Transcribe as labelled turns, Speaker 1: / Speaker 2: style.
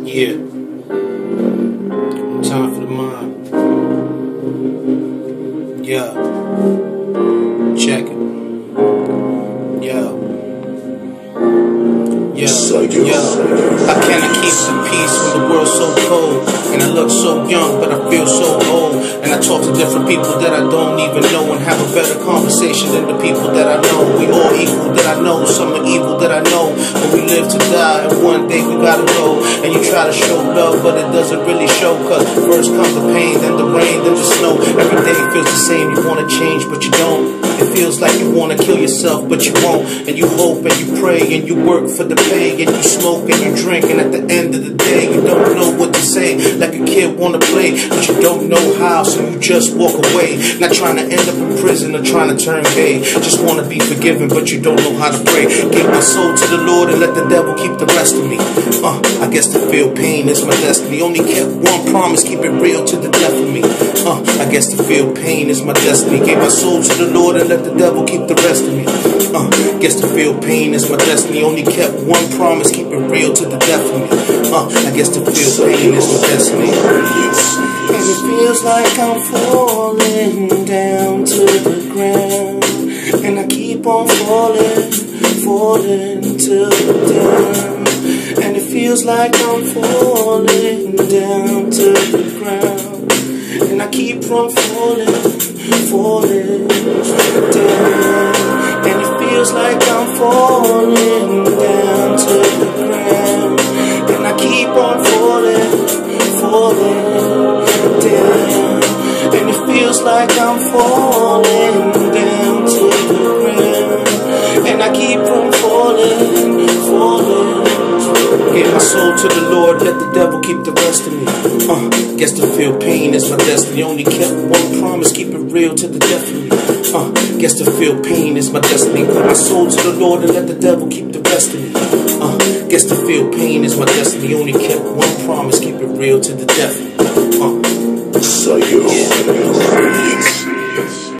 Speaker 1: Yeah. Time for the mind. Yeah. Check it. Yeah. Yeah. Yeah. How can I keep the peace when the world's so cold? And I look so young, but I feel so old. And I talk to different people that I don't even know, and have a better conversation than the people that I know. We all equal that I know, some are evil that I know. But we live to die, and one day we gotta go. And you try to show love, but it doesn't really show. Cause first comes the pain, then the rain, then the snow. Every day feels the same, you wanna change, but you don't. It feels like you wanna kill yourself, but you won't. And you hope and you pray and you work for the pay, and you smoke and you drink, and at the end of the day you don't know what to say. Like a kid wanna play, but you don't know how, so you just walk away. Not trying to end up in prison or trying to turn gay. Just wanna be forgiven, but you don't know how to pray. Give my soul to the Lord and let the devil keep the rest of me. I guess to feel pain is my destiny. Only kept one promise, keep it real to the death of me. I guess to feel pain is my destiny. Gave my soul to the Lord and let the devil keep the rest of me. Guess to feel pain is my destiny. Only kept one promise, keep it real to the death of me. I guess to feel pain is my destiny. And it feels like I'm falling down to the ground, and I keep on falling to the down. And it feels like I'm falling down to the ground, and I keep on falling down. And it feels like I'm falling down to the ground, and I keep on falling down. And it feels like I'm falling down to the ground, and I keep on falling. Gave my soul to the Lord, let the devil keep the rest of me. Guess to feel pain is my destiny. Only kept one promise, keep it real to the death of me. Guess to feel pain is my destiny. Put my soul to the Lord and let the devil keep the rest of me. Guess to feel pain is my destiny. Only kept one promise, keep it real to the death of me.
Speaker 2: So you.